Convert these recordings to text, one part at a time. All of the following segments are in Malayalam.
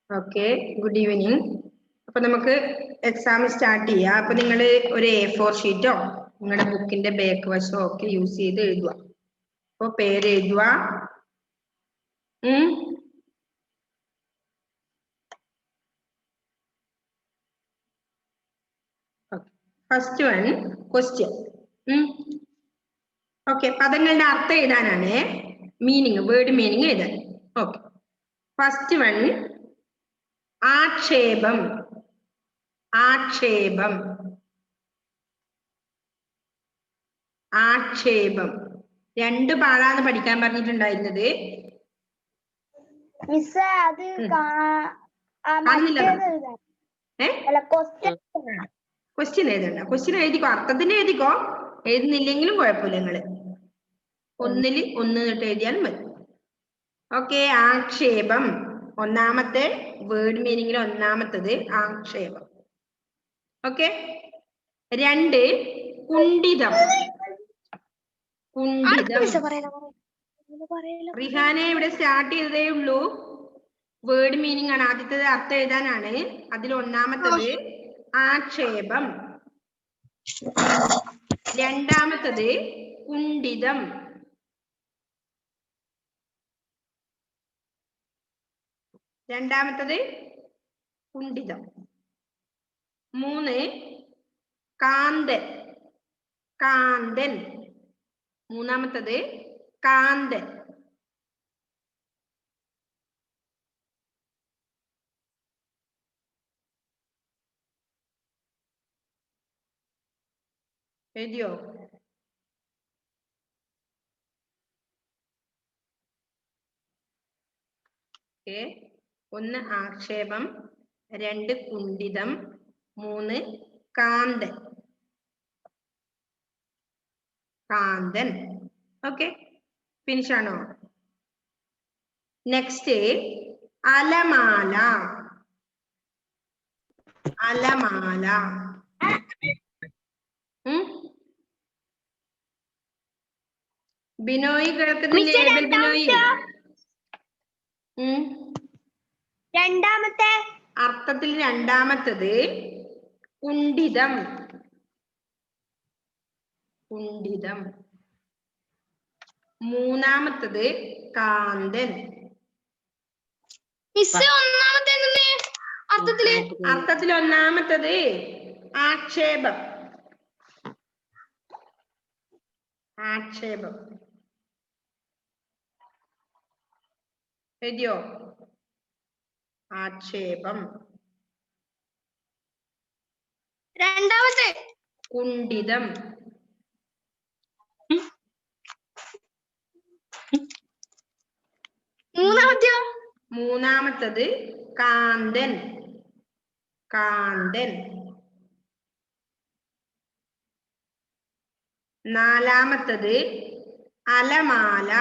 Okay, good evening. അപ്പോൾ നമുക്ക് എക്സാം സ്റ്റാർട്ട് ചെയ്യാം. അപ്പോൾ നിങ്ങൾ ഒരു A4 ഷീറ്റോ നിങ്ങളുടെ ബുക്കിന്റെ ബാക്ക് വശമോ ഒക്കെ യൂസ് ചെയ്ത് എഴുതുക. അപ്പോൾ പേര് എഴുതുക. First one question. ഓക്കെ, പദങ്ങളുടെ അർത്ഥം എഴുതാനാണ്, മീനിങ്, വേർഡ് മീനിങ് എഴുതാൻ. ഓക്കെ, ഫസ്റ്റ് വൺ ആക്ഷേപം. ആക്ഷേപം. ആക്ഷേപം രണ്ട് പാടാന്ന് പഠിക്കാൻ പറഞ്ഞിട്ടുണ്ടായിരുന്നത്. ക്വസ്റ്റ്യൻ എഴുതണ്ട, ക്വസ്റ്റ്യൻ എഴുതിക്കോ, അർത്ഥത്തിന് എഴുതിക്കോ, എഴുതുന്നില്ലെങ്കിലും കുഴപ്പമില്ല, നിങ്ങള് ഒന്നിൽ ഒന്ന് തൊട്ട് എഴുതിയാലും മതി. ഓക്കെ, ആക്ഷേപം ഒന്നാമത്തെ വേർഡ് മീനിങ്ങിൽ ഒന്നാമത്തത് ആക്ഷേപം. ഓക്കെ, രണ്ട് കുണ്ഠിതം. കുണ്ഠിതം. റിഹാനെ ഇവിടെ സ്റ്റാർട്ട് ചെയ്തതേ ഉള്ളൂ. വേർഡ് മീനിങ് ആണ്, ആദ്യത്തേത് അർത്ഥം എഴുതാനാണ്. അതിൽ ഒന്നാമത്തത് ആക്ഷേപം, രണ്ടാമത്തത് കുണ്ഠിതം. രണ്ടാമത്തത് കുണ്ഠിതം. മൂന്ന് കാന്തൻ. കാന്തൻ. മൂന്നാമത്തത് കാന്തൻ. എഴുതിയോ? ഓക്കെ, ഒന്ന് ആക്ഷേപം, രണ്ട് കുണ്ഠിതം, മൂന്ന് കാന്തൻ. കാന്തൻ. ഓക്കെ, ഫിനിഷ് ആണോ? നെക്സ്റ്റ് അലമാല. അലമാല. ബിനോയ് കേൾക്കുന്നില്ലേ? ബിനോയ്, രണ്ടാമത്തെ അർത്ഥത്തിൽ രണ്ടാമത്തത് കുണ്ഠിതം. കുണ്ഠിതം. മൂന്നാമത്തത് കാന്തൻ. അർത്ഥത്തിൽ ഒന്നാമത്തത് ആക്ഷേപം. ആക്ഷേപം എഴുതിയോ? ആക്ഷേപം. രണ്ടാമത്തെ കുണ്ഠിതം. മൂന്നാമത്തത് കാന്തൻ. കാന്തൻ. നാലാമത്തത് അലമാല.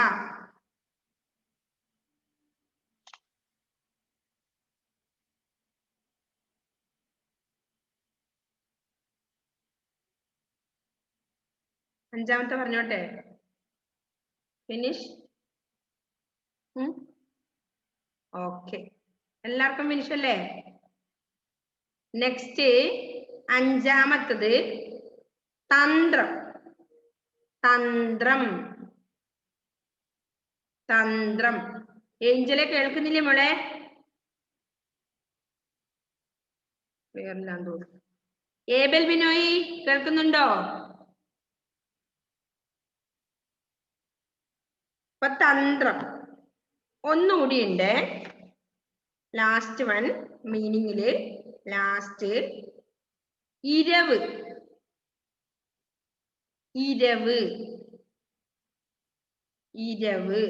അഞ്ചാമത്തെ പറഞ്ഞോട്ടെ? ഫിനിഷ്. ഓക്കെ, എല്ലാവർക്കും ഫിനിഷ് അല്ലേ? നെക്സ്റ്റ് അഞ്ചാമത്തത് തന്ത്രം. തന്ത്രം. തന്ത്രം. ഏഞ്ചലെ കേൾക്കുന്നില്ലേ മോളെ? വേറില്ലാന്ന് തോന്നുന്നു. ഏബൽ ബിനോയ് കേൾക്കുന്നുണ്ടോ? അപ്പൊ തന്ത്രം ഒന്നുകൂടി ഉണ്ട്. ലാസ്റ്റ് വൺ മീനിങ്ങില് ലാസ്റ്റ് ഇരവ്. ഇരവ്. ഇരവ്.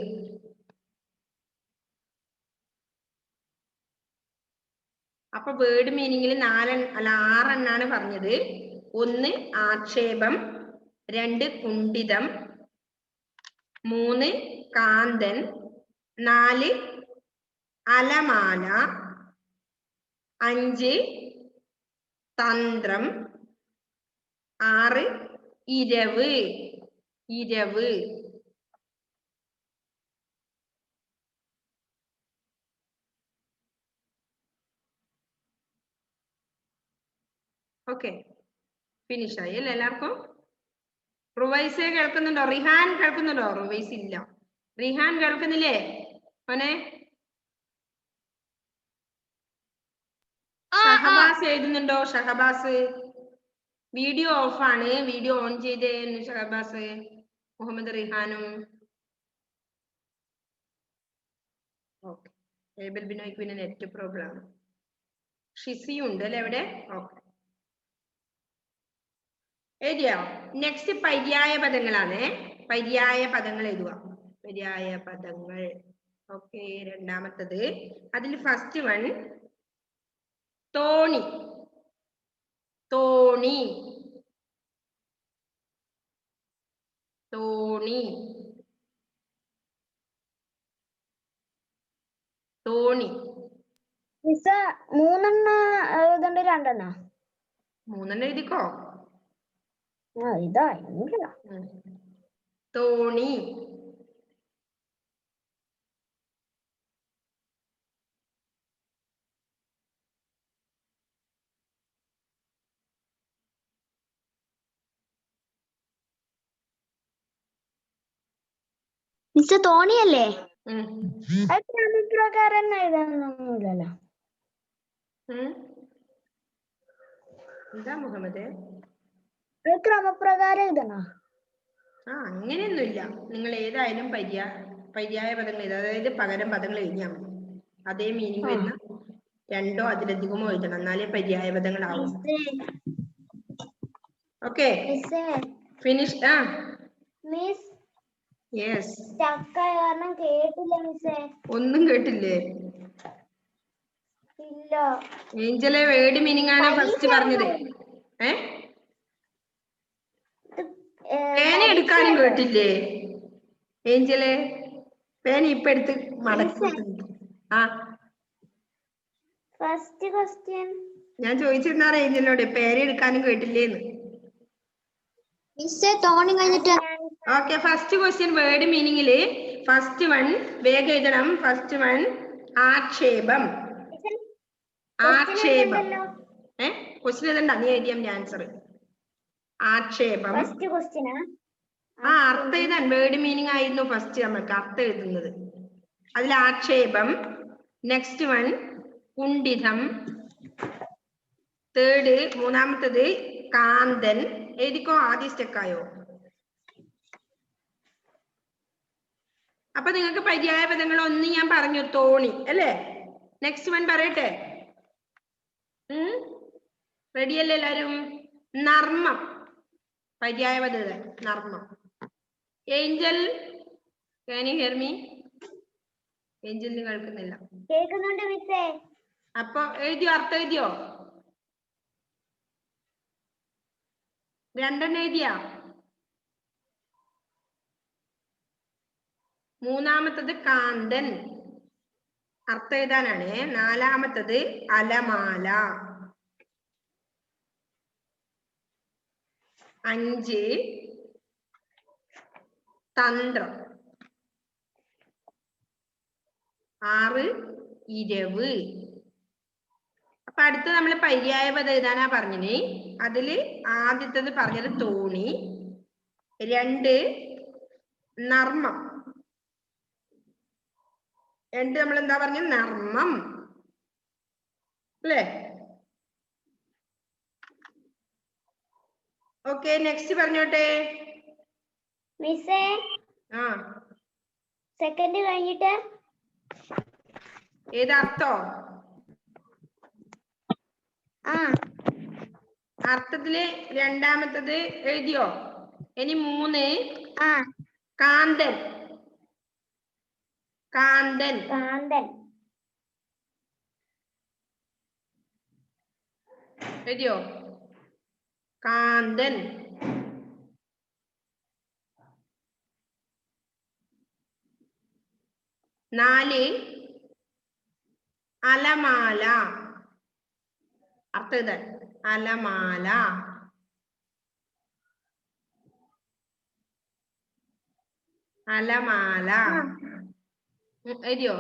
അപ്പൊ വേർഡ് മീനിങ്ങിൽ ആറെണ്ണാണ് പറഞ്ഞത്. ഒന്ന് ആക്ഷേപം, രണ്ട് കുണ്ഠിതം, മൂന്ന് കാന്തൻ, നാല് അലമാല, അഞ്ച് തന്ത്രം, ആറ് ഇരവ്. ഇരവ്. ഓക്കെ ഫിനിഷ് ആയി അല്ലേ എല്ലാവർക്കും? റുവൈസെ കേൾക്കുന്നുണ്ടോ? റിഹാൻ കേൾക്കുന്നുണ്ടോ? റുവൈസ് ഇല്ല. റിഹാൻ കേൾക്കുന്നില്ലേ മോനെ? ഷഹബാസ് എഴുതുന്നുണ്ടോ? ഷഹബാസ് വീഡിയോ ഓഫാണ്, വീഡിയോ ഓൺ ചെയ്തേ ഷഹബാസ്. മുഹമ്മദ് റിഹാനും ഓക്കെ. ഏബൽ ബിനോയ്ക്ക് പിന്നെ നെറ്റ് പ്രോബ്ലം ആണ്. ഷിസിയും ഉണ്ട് അല്ലെ എവിടെ? ഓക്കെ എഴുതിയോ? നെക്സ്റ്റ് പര്യായ പദങ്ങളാണ്. പര്യായ പദങ്ങൾ എഴുതുക. പര്യായ പദങ്ങൾ. ഓക്കെ രണ്ടാമത്തത് അതിൽ ഫസ്റ്റ് വൺ തോണി. തോണി തോണി തോണി. മിസ് മൂന്നെണ്ണം എഴുതണ്ട രണ്ടെണ്ണ? മൂന്നെണ്ണം എഴുതിക്കോ. ഇതാ തോണി മിസ് തോണിയല്ലേ? ഉം. ക്രമപ്രകാരം എഴുതാനൊന്നുമില്ലല്ലോ. എന്താ മുഹമ്മദ്? ക്രമപ്രകാരം എഴുതണോ? അങ്ങനെയൊന്നുമില്ല. നിങ്ങൾ ഏതായാലും പര്യായ പദങ്ങൾ എഴുതുക. അതായത് പകരം പദങ്ങൾ എഴുതിയാൽ മതി. അതേ മീനിങ് വരുന്ന രണ്ടോ അതിലധികമോ എഴുതണം, എന്നാലേ പര്യായ പദങ്ങളാവും. Okay finish. Miss yes. കാരണം കേട്ടില്ല മിസ്സേ. ഒന്നും കേട്ടില്ലേ? ഇല്ല. ഏഞ്ചലെ വേർഡ് മീനിങ് ആണ് ഫസ്റ്റ് പറഞ്ഞത്. പേന എടുക്കാനും കേട്ടില്ലേ ഏഞ്ചലെ? പേന ഇപ്പൊ എടുത്ത് മടക്കി. ഫസ്റ്റ് ക്വസ്റ്റ്യൻ ഞാൻ ചോദിച്ചിരുന്നാണ് ഏഞ്ചലിനോട്, പേന എടുക്കാനും കേട്ടില്ലേന്ന്. തോണി കഴിഞ്ഞിട്ട്. ഓക്കെ ഫസ്റ്റ് ക്വസ്റ്റ്യൻ വേർഡ് മീനിങ്ങില് ഫസ്റ്റ് വൺ വേഗം എഴുതണം. ഫസ്റ്റ് വൺ ആക്ഷേപം. ആക്ഷേപം. ക്വസ്റ്റ്യൻ എഴുതണ്ട, നീ എഴുതിയാ ആൻസർ. ആക്ഷേപം. അർത്ഥം എഴുതാൻ വേർഡ് മീനിങ് ആയിരുന്നു ഫസ്റ്റ് നമുക്ക് അർത്ഥം എഴുതുന്നത്. അതിൽ ആക്ഷേപം. Next one കുണ്ഠിതം. തേർഡ് മൂന്നാമത്തത് കാന്തൻ. എഴുതിക്കോ, ആദ്യ സ്റ്റെക്കായോ? അപ്പൊ നിങ്ങൾക്ക് പര്യായ പദങ്ങൾ ഒന്ന് ഞാൻ പറഞ്ഞു, തോണി അല്ലേ? നെക്സ്റ്റ് വൺ പറയട്ടെ? റെഡിയല്ലേ എല്ലാരും? നർമ്മം. പര്യായ പദങ്ങൾ നർമ്മം. Angel can you hear me? ഏഞ്ചലിന് കേൾക്കുന്നില്ല. കേൾക്കുന്നുണ്ട് മിസ്സേ. അപ്പൊ എഴുതിയോ? അർത്ഥം എഴുതിയോ? രണ്ടെണ്ണം എഴുതിയാ? മൂന്നാമത്തത് കാന്തൻ, അർത്ഥം എഴുതാനാണ്. നാലാമത്തത് അലമാല. 5 തന്ത്രം. 6 ഇരവ്. അപ്പൊ അടുത്ത് നമ്മൾ പര്യായ പദം എഴുതാനാ പറഞ്ഞിന്. അതില് ആദ്യത്തത് പറഞ്ഞത് തോണി. 2 നർമ്മം. 2 നമ്മൾ എന്താ പറഞ്ഞ? നർമ്മം അല്ലേ? ഓക്കെ നെക്സ്റ്റ് പറഞ്ഞോട്ടെ മിസ്സേ. സെക്കൻഡ് കഴിഞ്ഞിട്ട് ഏതർത്ഥോ? അർത്ഥത്തില് രണ്ടാമത്തത് എഴുതിയോ? ഇനി 3 കാന്തൻ. കാന്തൻ. എഴുതിയോ? കാന്തൻ. 4 അലമാല. അർത്ഥം എഴുതാൻ അലമാല. അലമാല എഴുതിയോ?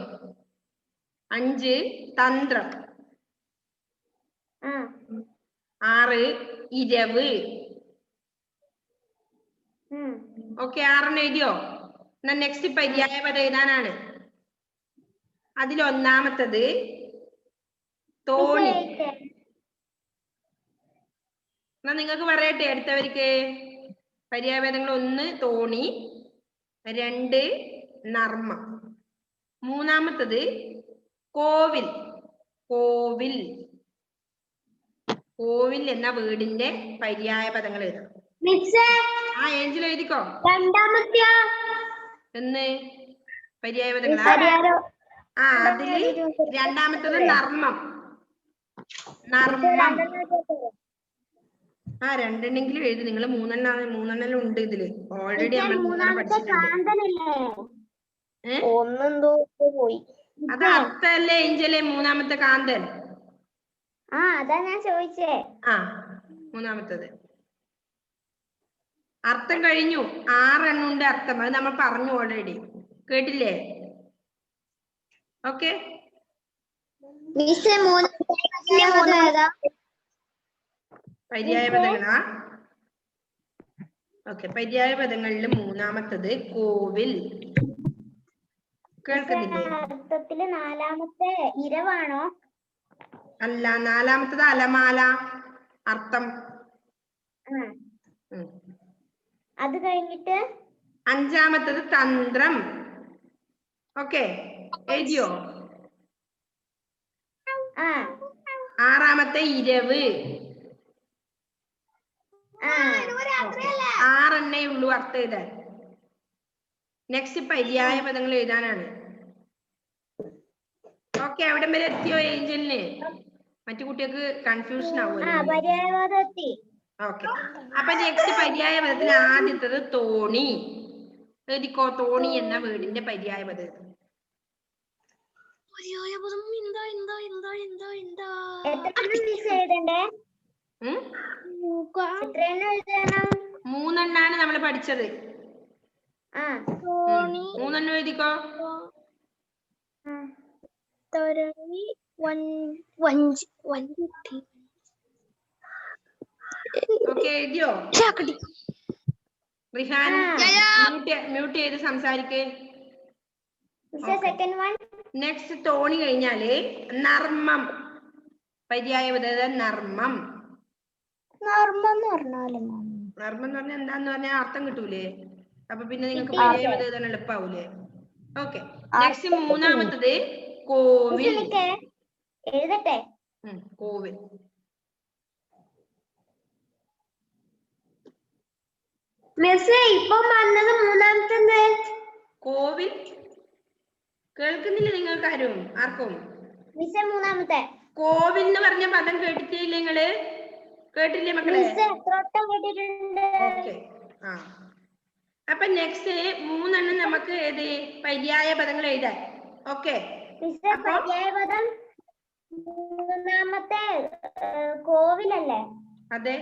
5 തന്ത്രം. 6 ഇരവ്. ഓക്കെ, 6 എഴുതിയോ? എന്നാ നെക്സ്റ്റ് പര്യായ പദം എഴുതാനാണ്. അതിൽ ഒന്നാമത്തത് തോണി. എന്നാ നിങ്ങൾക്ക് പറയട്ടെ അടുത്തവർക്ക്. പര്യായ പദങ്ങൾ 1 തോണി, 2 നർമ്മം, മൂന്നാമത്തത് കോവിൽ. കോവിൽ. കോവിൽ എന്ന വീടിന്റെ പര്യായ പദങ്ങൾ എഴുതണം. ആ ഏഞ്ചൽ എഴുതിക്കോ. എന്ന് പര്യായ പദങ്ങളാ. ആ അതില് രണ്ടാമത്തത് നർമ്മം. നർമ്മം. ആ രണ്ടെണ്ണെങ്കിലും എഴുതി. നിങ്ങൾ മൂന്നെണ്ണം ഉണ്ട് ഇതില്. ഓൾറെഡി നമ്മൾ 3 പഠിച്ചിട്ടുണ്ട്. അത് അർത്ഥല്ലേ ഏഞ്ചലെ? മൂന്നാമത്തെ കാന്തൻ. അതാ ഞാൻ ചോദിച്ചേ. ആ മൂന്നാമത്തത് അർത്ഥം കഴിഞ്ഞു. 6 എണ്ണം ഉണ്ട് അർത്ഥം. അത് നമ്മൾ പറഞ്ഞു ഓൾറെഡി. കേട്ടില്ലേ? ഓക്കെ. പര്യായ പദങ്ങളാ. ഓക്കെ, പര്യായ പദങ്ങളിൽ മൂന്നാമത്തത് കോവിൽ. കേൾക്കുന്നില്ലേ? അർത്ഥത്തില് നാലാമത്തെ ഇരവാണോ? അല്ല, നാലാമത്തത് അലമാല. അർത്ഥം. അത് കഴിഞ്ഞിട്ട് അഞ്ചാമത്തത് തന്ത്രം. ഓക്കെ, എഴുതിയോ? ആറാമത്തെ ഇരവ്. 6 എണ്ണേ ഉള്ളൂ അർത്ഥം എഴുതാൻ. നെക്സ്റ്റ് പര്യായ പദങ്ങൾ എഴുതാനാണ്. ഓക്കെ, അവിടെ വരെ എത്തിയോ ഏഞ്ചലിന്? മറ്റു കുട്ടികൾക്ക് കൺഫ്യൂഷൻ ആവുമല്ലോ. ഓക്കെ, അപ്പൊ നെക്സ്റ്റ് പര്യായ പദത്തിൽ ആദ്യത്തത് തോണി. എഴുതിക്കോ. തോണി എന്ന വീടിന്റെ പര്യായ പദം. മൂന്നെണ്ണാണ് നമ്മൾ പഠിച്ചത്. 3 എഴുതിക്കോ. ഓക്കെ, എഴുതിയോ? റിഹാൻ മ്യൂട്ട് ചെയ്ത് സംസാരിക്കേ. നെക്സ്റ്റ് തോണി കഴിഞ്ഞാല് നർമ്മം. പര്യായ പദം നർമ്മം. നർമ്മം എന്ന് പറഞ്ഞാൽ എന്താന്ന് പറഞ്ഞാൽ അർത്ഥം കിട്ടൂലേ? അപ്പൊ പിന്നെ നിങ്ങൾക്ക് പര്യായ പദം എഴുതാൻ എളുപ്പാവൂലേ? ഓക്കെ, നെക്സ്റ്റ് മൂന്നാമത്തത് കോവിൽ. എഴുതട്ടെ. കോവിൽ. ഇപ്പം വന്നത് മൂന്നാമത്തെ കോവിൽ. കേൾക്കുന്നില്ല നിങ്ങൾക്ക് ആർക്കും? മൂന്നാമത്തെ കോവിൽ എന്ന് പറഞ്ഞ പദം കേട്ടിട്ടില്ലേ നിങ്ങള്? കേട്ടില്ലേ മക്കളെ? ഓക്കെ. ആ അപ്പൊ നെക്സ്റ്റ് 3 എണ്ണം നമുക്ക് ഏത് പര്യായ പദങ്ങൾ എഴുതാൻ. ഓക്കെ, പര്യായ പദം മൂന്നാമത്തെ കോവിലല്ലേ? അതെ.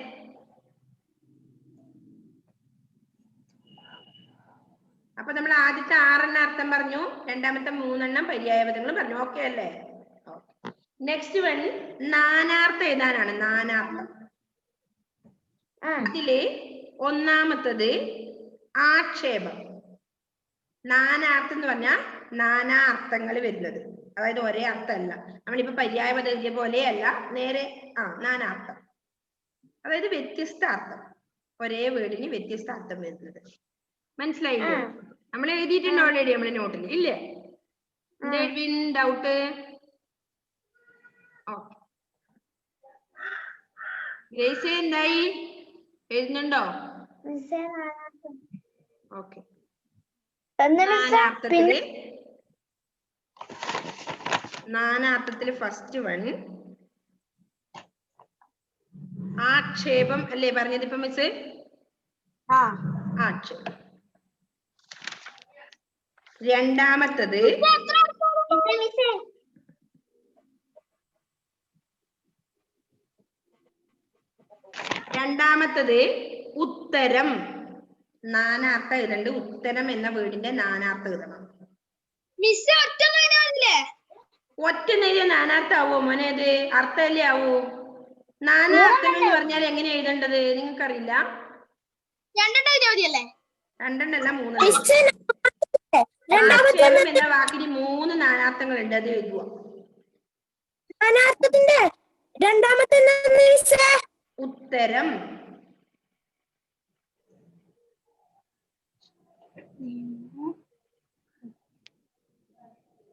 അപ്പൊ നമ്മൾ ആദ്യത്തെ 6 എണ്ണം അർത്ഥം പറഞ്ഞു, രണ്ടാമത്തെ 3 എണ്ണം പര്യായ പദങ്ങൾ പറഞ്ഞു. ഓക്കെ അല്ലേ? നെക്സ്റ്റ് വൺ നാനാർത്ഥം എഴുതാനാണ്. നാനാർത്ഥം. ഇതില് ഒന്നാമത്തത് ആക്ഷേപം. നാനാർത്ഥം എന്ന് പറഞ്ഞാൽ നാനാ അർത്ഥങ്ങൾ വരുന്നത്. അതായത് ഒരേ അർത്ഥമല്ല. നമ്മളിപ്പോ പര്യായ പദവിയെ പോലെയല്ല, നേരെ നാനാർത്ഥം. അതായത് വ്യത്യസ്ത അർത്ഥം. ഒരേ വേർഡിന് വ്യത്യസ്ത അർത്ഥം വരുന്നത്. മനസ്സിലായില്ലേ? നമ്മൾ എഴുതിയിട്ടുണ്ട് ഓൾറെഡി നമ്മുടെ നോട്ടിൽ ഇല്ലേ? ഡൗട്ട്? ഗ്രേസ് എന്തായി? എഴുതുന്നുണ്ടോ? ഓക്കെ. നാനാർത്ഥത്തില് ഫസ്റ്റ് വൺ ആക്ഷേപം അല്ലേ പറഞ്ഞത് ഇപ്പൊ മിസ്? ആക്ഷേപം. രണ്ടാമത്തത് ഉത്തരം. നാനാർത്ഥം എഴുതണ്ട്. ഉത്തരം എന്ന വീടിന്റെ നാനാർത്ഥം എഴുതണം. ഒറ്റ നേരിയ നാനാർത്ഥം ആവോ മോനേത്? അർത്ഥമല്ലേ ആവൂ? നാനാർത്ഥങ്ങൾ എന്ന് പറഞ്ഞാൽ എങ്ങനെ എഴുതേണ്ടത് നിങ്ങൾക്കറിയില്ല? രണ്ടെണ്ണല്ല മൂന്നെണ്ണം. അക്ഷരം എന്ന വാക്കിന് 3 നാനാർത്ഥങ്ങൾ ഉണ്ട്. അത് എഴുതുക. ഉത്തരം.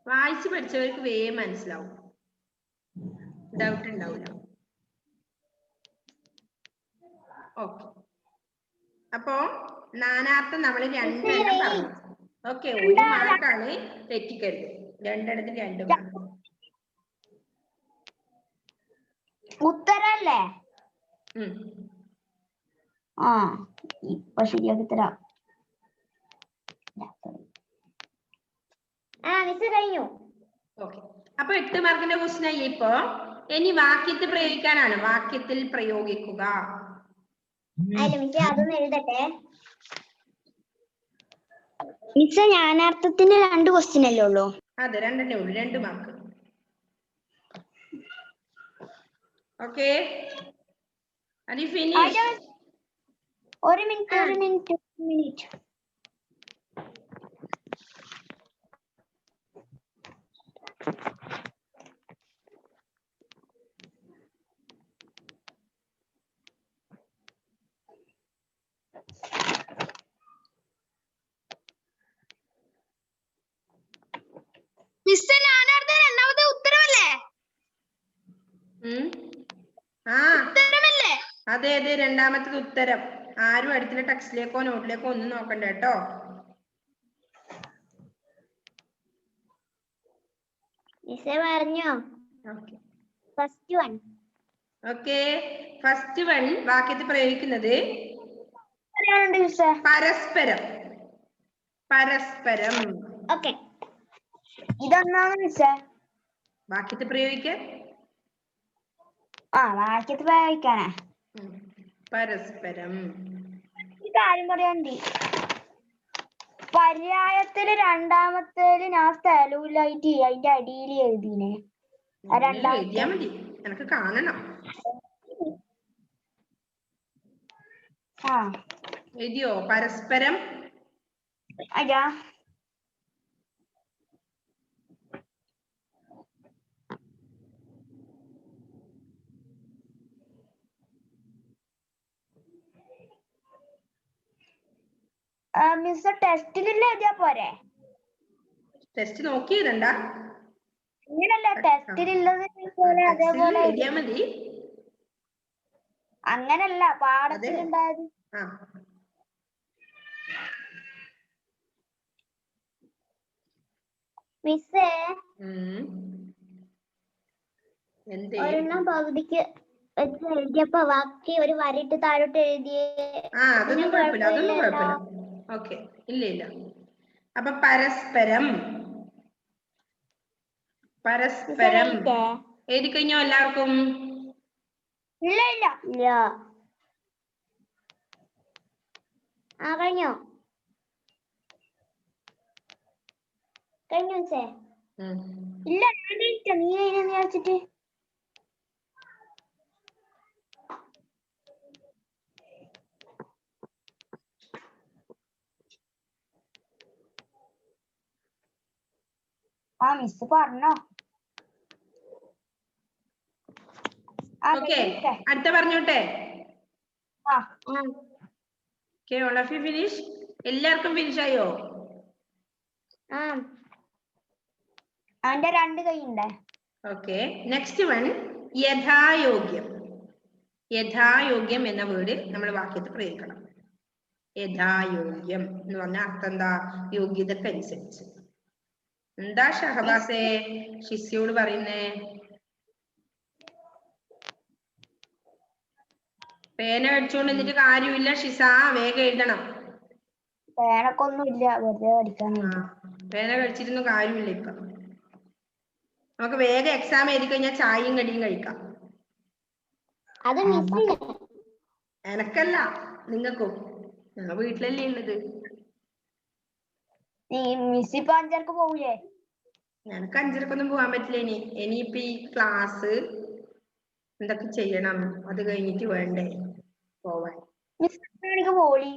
വായിച്ചു പഠിച്ചവർക്ക് വേഗം മനസ്സിലാവും, ഡൗട്ട് ഉണ്ടാവില്ല. ഓക്കെ, അപ്പോ നാനാർത്ഥം നമ്മൾ 2 എണ്ണം പറഞ്ഞു. ഓക്കെ, 1 മാർക്കാണ്, തെറ്റിക്കരുത്. 2 എണ്ണത്തിന് 2 മാർക്ക്. ഉത്തരല്ലേ? ഇപ്പൊ ശരിയാക്കി തരാം. മിസ് കഴിഞ്ഞു. ഓക്കെ, അപ്പൊ 8 മാർക്കിന്റെ ക്വസ്റ്റ്യൻ ആയി. ഇപ്പൊ ഇനി വാക്യത്തിൽ പ്രയോഗിക്കാനാണ്. വാക്യത്തിൽ പ്രയോഗിക്കുക. അതൊന്ന് എഴുതട്ടെ മിസ്. ഞാനർത്ഥത്തിന് 2 ക്വസ്റ്റ്യൻ അല്ലേ ഉള്ളൂ? അതെ, 2 ഉള്ളൂ, 2 മാർക്ക്. ഓക്കെ, അത് ഫിനിഷ്. ഒരു മിനിറ്റ്. രണ്ടാമത്തെ ഉത്തരവല്ലേ? അതെ, രണ്ടാമത്തത് ഉത്തരം. ആരും അടുത്തുള്ള ടെക്സ്റ്റിലേക്കോ നോട്ടിലേക്കോ ഒന്നും നോക്കണ്ട കേട്ടോ. പറഞ്ഞോ. First one. Okay, first one വാക്യത്തിൽ പ്രയോഗിക്കുന്നത് പരസ്പരം. പരസ്പരം. ഓക്കെ, ഇതൊന്നാണ് മിസ്സേ വാക്യത്തിൽ പ്രയോഗിക്കാൻ. വാക്യത്തിൽ പ്രയോഗിക്കാനാ. പരസ്പരം. ഈ കാര്യം പറയാണ്ടി, പര്യായത്തില് രണ്ടാമത്തേല് ഞാൻ സ്ഥലമില്ലായിട്ട് അതിന്റെ അടിയിൽ എഴുതിനെ. എഴുതിയാ മതി, എനിക്ക് കാണണം. എഴുതിയോ പരസ്പരം? അയ്യാ, മിസ് ടെസ്റ്റിലില്ല എഴുതിയാ പോരെ? ടെസ്റ്റ് നോക്കി എഴുതണ്ട. ഇങ്ങനല്ല, ടെസ്റ്റിലുള്ളത് അതേപോലെ എഴുതിയാ മതി. അങ്ങനല്ല, പാഠത്തിലുണ്ടായത്. മിസ്സേ ഒരെണ്ണം പകുതിക്ക് വെച്ച് എഴുതിയപ്പോ ബാക്കി ഒരു വരിട്ട് താഴോട്ട് എഴുതിയേ. അതൊന്നും കുഴപ്പമില്ല. ഓക്കെ, ഇല്ല. അപ്പൊ പരസ്പരം. പരസ്പരം എഴുതി കഴിഞ്ഞോ എല്ലാവർക്കും? ഇല്ല. കഴിഞ്ഞോ മിസ്സേ? ഇല്ല, നീ അതിനെന്ന് വിചാരിച്ചിട്ട്. മിസ് പറഞ്ഞോ. ഓക്കെ, അടുത്ത പറഞ്ഞോട്ടെ. ഫിനിഷ്. എല്ലാവർക്കും ഫിനിഷ് ആയോ? അവന്റെ 2 കൈയുണ്ടേ. ഓക്കെ, നെക്സ്റ്റ് വൺ യഥായോഗ്യം. യഥായോഗ്യം എന്ന വേർഡ് നമ്മൾ വാക്യത്തിൽ പ്രയോഗിക്കണം. യഥായോഗ്യം എന്ന് പറഞ്ഞാൽ അർത്ഥം എന്താ? യോഗ്യതക്കനുസരിച്ച്. എന്താ ഷഹബാസേ ഷിസിയോട് പറയുന്നേ? പേന കടിച്ചോണ്ട് എന്നിട്ട് കാര്യമില്ല ഷിസ, വേഗം എഴുതണം. പേനക്കൊന്നുമില്ല, വെറുതെ പഠിക്കാൻ. പേന കടിച്ചിട്ടൊന്നും കാര്യമില്ല. ഇപ്പൊ നമുക്ക് വേഗം എക്സാം എഴുതി കഴിഞ്ഞാൽ ചായയും കടിയും കഴിക്കാം. എനക്കല്ല, നിങ്ങൾക്കും. ഞങ്ങൾ വീട്ടിലല്ലേ ഉള്ളത്. മിസ്സിപ്പോ 5:30 പോവില്ലേ? ഞങ്ങൾക്ക് 5:30 പോകാൻ പറ്റില്ല. ഇനിയിപ്പോ ഈ ക്ലാസ് എന്തൊക്കെ ചെയ്യണം? അത് കഴിഞ്ഞിട്ട് വേണ്ടേ പോവാൻ? പോളി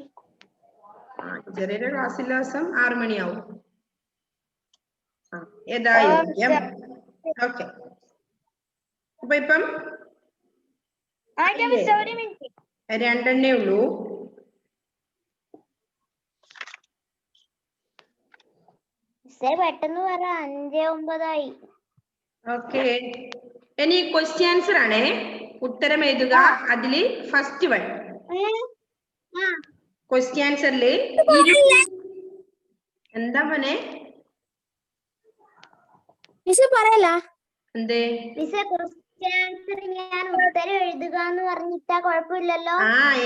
ചെറിയൊരു ക്ലാസ്സിൽ ദിവസം 6 മണിയാവും. ഏതാ യോഗ്യം? ഓക്കെ. അപ്പൊ ഇപ്പം രണ്ടെണ്ണേ ഉള്ളൂ. പെട്ടെന്ന് പറ, 5:09. ഓക്കെ. ഇനി ക്വസ്റ്റ്യൻ ആൻസർ ആണേ. ഉത്തരം എഴുതുക. അതില് ഫസ്റ്റ് വൺ ക്വസ്റ്റ്യൻ ആൻസറില് എന്താ മോനെ? പറയല എന്തേ? ഞാൻ ഉത്തരം എഴുതുക എന്ന് പറഞ്ഞിട്ടാ കുഴപ്പമില്ലല്ലോ.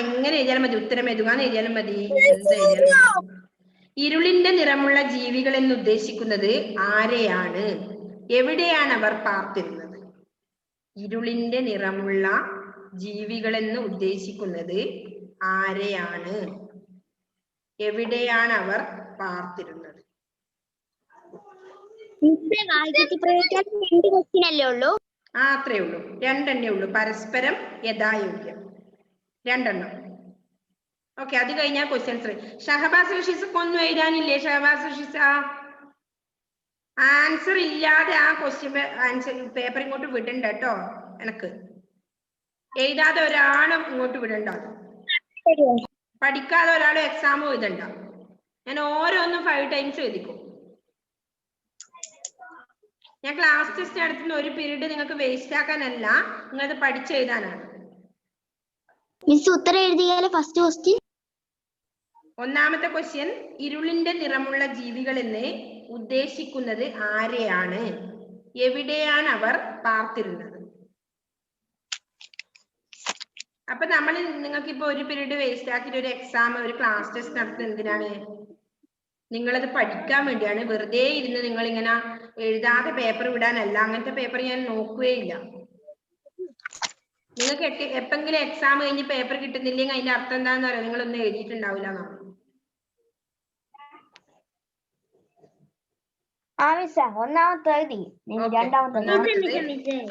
എങ്ങനെ എഴുതിയാലും മതി. ഉത്തരം എഴുതുക എന്ന് എഴുതിയാലും മതി. എന്താ എഴുതിയാലും മതി. ഇരുളിന്റെ നിറമുള്ള ജീവികൾ എന്ന് ഉദ്ദേശിക്കുന്നത് ആരെയാണ്? എവിടെയാണ് അവർ പാർത്തിരുന്നത്? ഇരുളിന്റെ നിറമുള്ള ജീവികൾ എന്ന് ഉദ്ദേശിക്കുന്നത് ആരെയാണ്? എവിടെയാണ് അവർ പാർത്തിരുന്നത്? അത്രേ ഉള്ളൂ. രണ്ടെണ്ണേ ഉള്ളൂ. പരസ്പരം യഥായോഗ്യം. രണ്ടെണ്ണം. ഓക്കെ. അത് കഴിഞ്ഞാൽ ക്വസ്റ്റ്യൻസ്. ഷഹബാസ് റഷീസ് ഒന്നും എഴുതാനില്ലേ? ഷഹബാസ് റഷീസ് ആൻസർ ഇല്ലാതെ ആ ക്വസ്റ്റ്യൻ ആൻസർ പേപ്പർ ഇങ്ങോട്ട് വിടണ്ട കേട്ടോ. എനക്ക് എഴുതാതെ ഒരാളും ഇങ്ങോട്ട് വിടണ്ട. പഠിക്കാതെ ഒരാളും എക്സാം എഴുതണ്ട. ഞാൻ ഓരോന്നും 5 ടൈംസ് എഴുതിക്കും. ഞാൻ ക്ലാസ് ടെസ്റ്റ് നടത്തുന്ന ഒരു പീരീഡ് നിങ്ങൾക്ക് വേസ്റ്റ് ആക്കാനല്ല, നിങ്ങൾക്ക് പഠിച്ചെഴുതാനാണ്. ഉത്തരം എഴുതിയാലേ ഫസ്റ്റ് ക്വസ്റ്റ്യൻ. ഒന്നാമത്തെ ക്വസ്റ്റ്യൻ, ഇരുളിന്റെ നിറമുള്ള ജീവികൾ എന്ന് ഉദ്ദേശിക്കുന്നത് ആരെയാണ്? എവിടെയാണ് അവർ പാർത്തിരുന്നത്? അപ്പൊ നമ്മൾ നിങ്ങൾക്ക് ഇപ്പൊ ഒരു പീരീഡ് വേസ്റ്റ് ആക്കിയിട്ട് ഒരു എക്സാം, ഒരു ക്ലാസ് ടെസ്റ്റ് നടത്തുന്നത് എന്തിനാണ്? നിങ്ങളത് പഠിക്കാൻ വേണ്ടിയാണ്. വെറുതെ ഇരുന്ന് നിങ്ങൾ ഇങ്ങനെ എഴുതാതെ പേപ്പർ വിടാനല്ല. അങ്ങനത്തെ പേപ്പർ ഞാൻ നോക്കുകയില്ല. നിങ്ങൾക്ക് എപ്പെങ്കിലും എക്സാം കഴിഞ്ഞ് പേപ്പർ കിട്ടുന്നില്ലെങ്കിൽ അതിന്റെ അർത്ഥം എന്താന്ന് പറയാം, നിങ്ങളൊന്നും എഴുതിയിട്ടുണ്ടാവില്ല എന്നാണ്.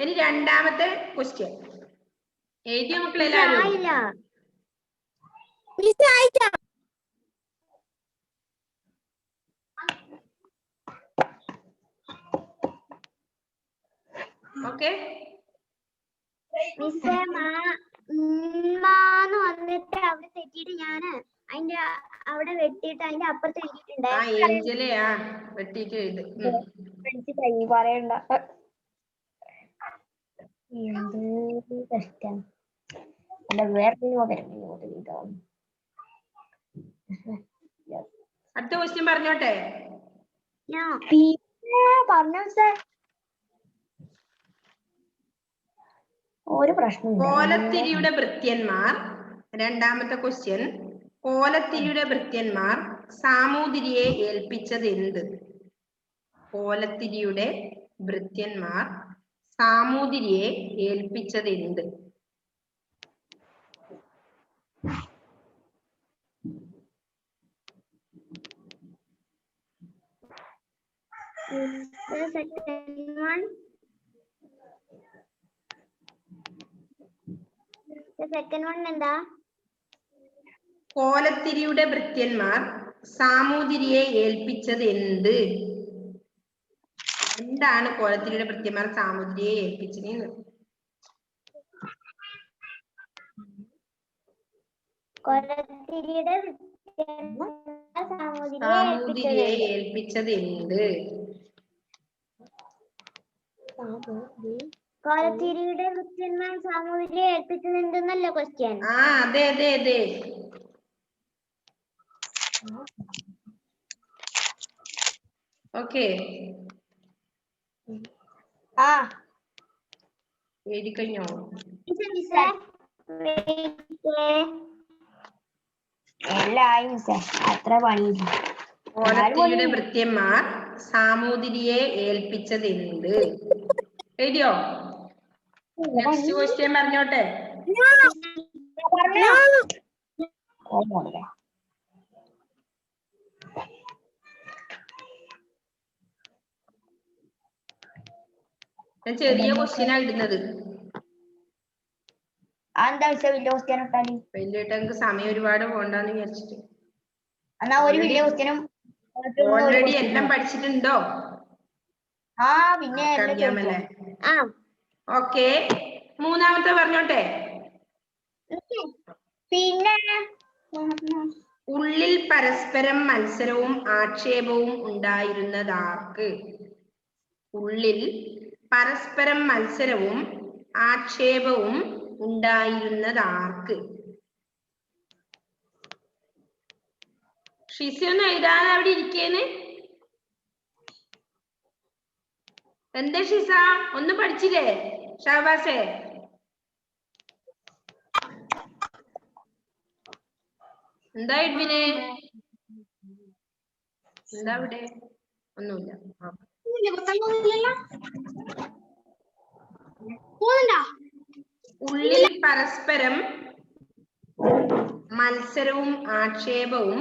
ഇനി രണ്ടാമത്തെ ക്വസ്റ്റ്യൻ എഴുതിയ മക്കളെല്ലാവരും? ഓക്കെ. വന്നിട്ട് അവിടെ തെറ്റിയിട്ട് ഞാന് അതിന്റെ അവിടെ വെട്ടിയിട്ട് അതിന്റെ അപ്പുറത്ത് എഴുതിയിട്ടുണ്ട്. ഏഞ്ചലെയാ വെട്ടിയിട്ട് എഴുത്. പറയണ്ട. കഷ്ടം. അടുത്ത ക്വസ്റ്റ്യൻ പറഞ്ഞോട്ടെ? പറഞ്ഞു സാർ. ഒരു പ്രശ്നം. കോലത്തിരിയുടെ ഭൃത്യന്മാർ. രണ്ടാമത്തെ ക്വസ്റ്റ്യൻ, കോലത്തിരിയുടെ ഭൃത്യന്മാർ സാമൂതിരിയെ ഏൽപ്പിച്ചത് എന്ത്? കോലത്തിരിയുടെ ഭൃത്യന്മാർ സാമൂതിരിയെ ഏൽപ്പിച്ചത് എന്ത്? സെക്കൻഡ് വൺ എന്താ? കോലത്തിരിയുടെ ഭൃത്യന്മാർ സാമൂതിരിയെ ഏൽപ്പിച്ചത് എന്ത്? എന്താണ് കോലത്തിരിയുടെ ഭൃത്യന്മാർ സാമൂതിരിയെ ഏൽപ്പിച്ചത്? കോലത്തിരിയുടെ സാമൂതിരിയെ ഏൽപ്പിച്ചത് എന്ത്? കോലത്തിരിയുടെ ഭൃത്യന്മാർ സാമൂതിരിയെ ഏൽപ്പിച്ചത് എന്തെന്നല്ലേ ക്വസ്റ്റ്യൻ? അതെ അതെ അതെ. ഓക്കെ. എഴുതി കഴിഞ്ഞോ? എല്ലായും അത്ര പണിയില്ല. കോലത്തിരിയുടെ ഭൃത്യന്മാർ സാമൂതിരിയെ ഏൽപ്പിച്ചത് എന്ത്? എഴുതിയോ? നെക്സ്റ്റ് ക്വസ്റ്റ്യൻ പറഞ്ഞോട്ടെ? ഞാൻ ചെറിയ ക്വസ്റ്റ്യനാ ഇടുന്നത്. എന്താ മിസ്സേ വലിയ ക്വസ്റ്റ്യൻ ഇട്ടാല്? വലിയ സമയം ഒരുപാട് പോണ്ടെന്ന് വിചാരിച്ചിട്ട്. എന്നാ ഒരു വലിയ ക്വസ്റ്റ്യനും ഓൾറെഡി എല്ലാം പഠിച്ചിട്ടുണ്ടോ? ആ പിന്നെ അറിയാമല്ലേ? ഓക്കെ, മൂന്നാമത്തെ പറഞ്ഞോട്ടെ. പിന്നെ ഉള്ളിൽ പരസ്പരം മത്സരവും ആക്ഷേപവും ഉണ്ടായിരുന്നതാർക്ക്? ഉള്ളിൽ പരസ്പരം മത്സരവും ആക്ഷേപവും ഉണ്ടായിരുന്നതാർക്ക്? ഷിസിയൊന്നും എഴുതാതെ അവിടെ ഇരിക്കേന്ന്? എന്താ ഷിസ, ഒന്നും പഠിച്ചില്ലേ? ഷഹബാസേ, എന്താ എഡ്വിനെ? എന്താ ഇവിടെ? ഒന്നുമില്ല. ഉള്ളിൽ പരസ്പരം മത്സരവും ആക്ഷേപവും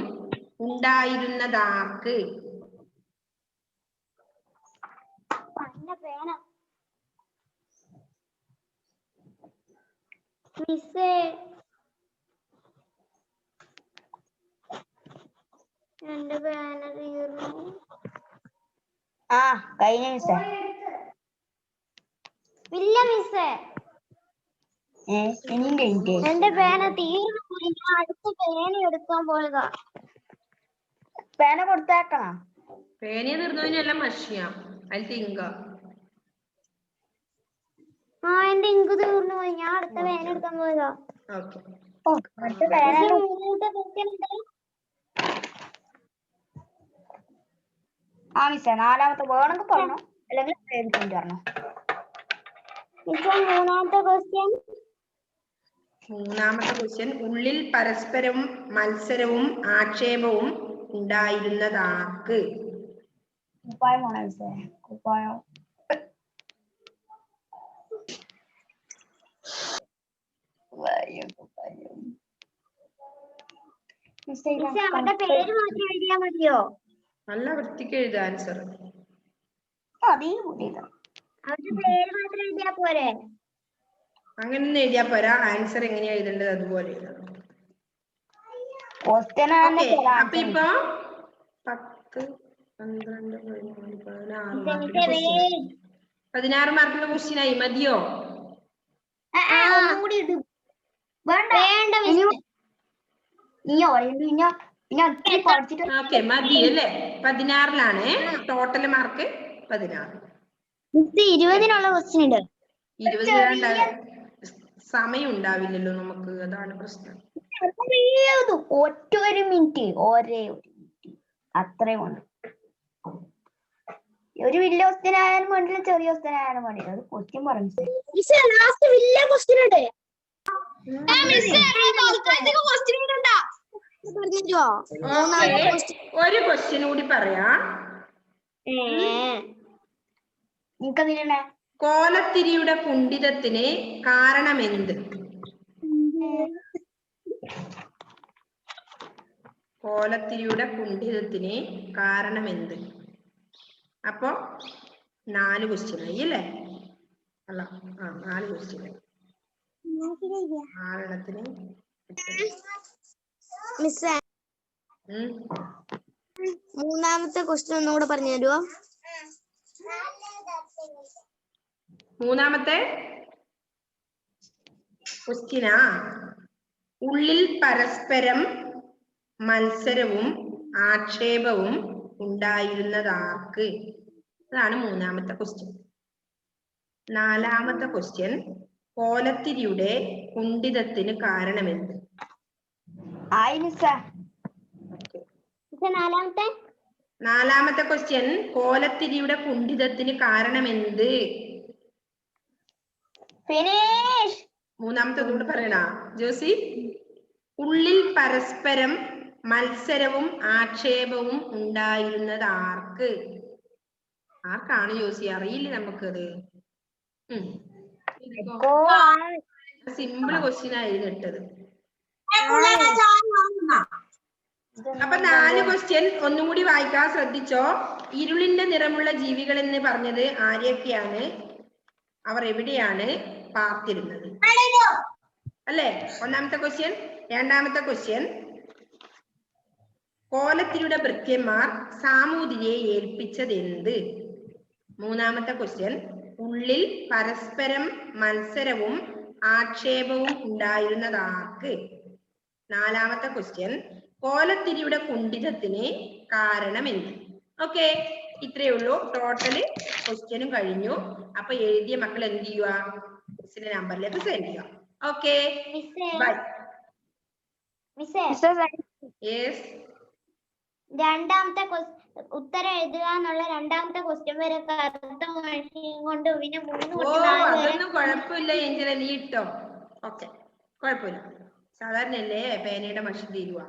ഉണ്ടായിരുന്നതാർക്ക്? മിസ്സേ എന്റെ പേന തീർന്നു. കഴിഞ്ഞ മിസ്സേ. ഇല്ല മിസ്സേ, എന്റെ പേന തീർന്നു. ഞാൻ അടുത്ത പേന എടുക്കാൻ പോയതാ. പേന കൊടുത്തേക്കണോ? പേന തീർന്നതിനെല്ലാം മഷിയാ, അതിൽ തിങ്ക. എന്റെ ഇങ്ക് തീർന്നു പോയി. ഞാൻ അടുത്ത പേന എടുക്കാൻ പോയതാ. മിസ്സേ നാലാമത്തെ വേണമെങ്കിൽ പറഞ്ഞോ, അല്ലെങ്കിൽ പറഞ്ഞോ. മൂന്നാമത്തെ ക്വസ്റ്റ്യൻ, ഉള്ളിൽ പരസ്പരം മത്സരവും ആക്ഷേപവും ഉണ്ടായിരുന്നതാർക്ക്? കുപ്പായം പോണ മിസ്സേ, കുപ്പായം. അവരുടെ പേര് മാത്രം എഴുതിയാ മതിയോ? നല്ല വൃത്തിക്ക് എഴുതുക ആൻസർ. അവരുടെ പേര് മാത്രം എഴുതിയാ പോരെ? അങ്ങനെയൊന്നും എഴുതിയാ പോരാ, ആൻസർ എങ്ങനെയാ എഴുതേണ്ടത് അതുപോലെ എഴുതണം. അപ്പൊ ഇപ്പൊ 10, 12, 16 മാർക്കിന്റെ ക്വസ്റ്റ്യൻ ആയി. മതിയോ? ഓക്കെ, മതി അല്ലേ? 16ലാണ് ടോട്ടൽ മാർക്ക്. 16. 20-നുള്ള ക്വസ്റ്റ്യൻ ഉണ്ട്. 20 സമയം ഉണ്ടാവില്ലല്ലോ നമുക്ക്, അതാണ് പ്രശ്നം. ഒറ്റ ഒരു മിനിറ്റ്, അത്രയും ഉണ്ട്. ഒരു വലിയ ക്വസ്റ്റ്യൻ ആയാലും വേണ്ടില്ല, ചെറിയ ക്വസ്റ്റ്യൻ ആയാലും വേണ്ടില്ല. ഒരു ക്വസ്റ്റ്യൻ പറഞ്ഞു. വലിയ ക്വസ്റ്റ്യൻ ഉണ്ട്. ഒരു ക്വസ്റ്റ്യൻ കൂടി പറയാ. കോലത്തിരിയുടെ കുണ്ഠിതത്തിന് കാരണമെന്ത്? കോലത്തിരിയുടെ കുണ്ഠിതത്തിന് കാരണമെന്ത്? അപ്പൊ 4 ക്വസ്റ്റ്യൻ ആയി അല്ലേ? അല്ല, 4 ക്വസ്റ്റ്യൻ ആയി. 4 മൂന്നാമത്തെ ക്വസ്റ്റ്യൻ ഒന്നുകൂടെ പറഞ്ഞു തരുമോ? മൂന്നാമത്തെ ക്വസ്റ്റ്യനാ, ഉള്ളിൽ പരസ്പരം മത്സരവും ആക്ഷേപവും ഉണ്ടായിരുന്നതാർക്ക്? അതാണ് മൂന്നാമത്തെ ക്വസ്റ്റ്യൻ. നാലാമത്തെ ക്വസ്റ്റ്യൻ, കോലത്തിരിയുടെ കുണ്ഠിതത്തിന് കാരണമെന്ത്? നാലാമത്തെ ക്വസ്റ്റ്യൻ, കോലത്തിരിയുടെ കുണ്ഠിതത്തിന് കാരണമെന്ത്? മൂന്നാമത്തെ കൂടെ പറയണ ജോസി. ഉള്ളിൽ പരസ്പരം മത്സരവും ആക്ഷേപവും ഉണ്ടായിരുന്നത് ആർക്ക്? ആർക്കാണ് ജോസി? അറിയില്ല നമുക്കത്. സിമ്പിൾ ക്വസ്റ്റ്യൻ ആയിരുന്നു ഇട്ടത്. അപ്പൊ 4 ക്വസ്റ്റ്യൻ ഒന്നുകൂടി വായിക്കാൻ ശ്രദ്ധിച്ചോ. ഇരുളിന്റെ നിറമുള്ള ജീവികൾ എന്ന് പറഞ്ഞത് ആരെയൊക്കെയാണ്? അവർ എവിടെയാണ് പാർത്തിരുന്നത്? അല്ലേ? ഒന്നാമത്തെ ക്വസ്റ്റ്യൻ. രണ്ടാമത്തെ ക്വസ്റ്റ്യൻ, കോലത്തിരിയുടെ ഭൃത്യന്മാർ സാമൂതിരിയെ ഏൽപ്പിച്ചതെന്ത്? മൂന്നാമത്തെ ക്വസ്റ്റ്യൻ, ഉള്ളിൽ പരസ്പരം മത്സരവും ആക്ഷേപവും ഉണ്ടായിരുന്നതാർക്ക്? നാലാമത്തെ ക്വസ്റ്റ്യൻ, കോലത്തിരിയുടെ കുണ്ഠിതത്തിന് കാരണമെന്ത്? ഓക്കെ, ഇത്രയേ ഉള്ളൂ. ടോട്ടല് ക്വസ്റ്റ്യനും കഴിഞ്ഞു. അപ്പൊ എഴുതിയ മക്കൾ എന്ത് ചെയ്യുക? മിസ്സിന്റെ നമ്പറിലേക്ക് സെൻഡ് ചെയ്യുക. Okay, by. യെസ്, രണ്ടാമത്തെ ഉത്തരം എഴുതുക എന്നുള്ള രണ്ടാമത്തെ ക്വസ്റ്റ്യൻ വരെ കറുത്ത മഷിയും കൊണ്ട് പിന്നെ 3 ഓ തൊട്ട് 4 വരെ അതൊന്നും കുഴപ്പമില്ല ഏഞ്ചല, നീ ഇട്ടോ. ഓക്കെ, കുഴപ്പമില്ല. സാധാരണ അല്ലേ പേനയുടെ മഷി തീരുവാ.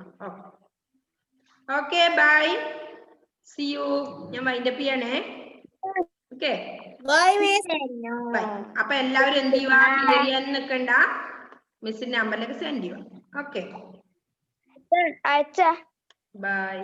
Okay, bye, see you. ഞാൻ വൈൻഡപ്പ് ചെയ്യണേ. Okay, bye. ബൈ. അപ്പൊ എല്ലാവരും എന്ത് ചെയ്യുക? ക്ലിയർ ചെയ്യാൻ നിൽക്കണ്ട, മിസ്സിന്റെ നമ്പറിലേക്ക് സെൻഡ് ചെയ്യുക. ഓക്കെ, അച്ഛാ ബൈ.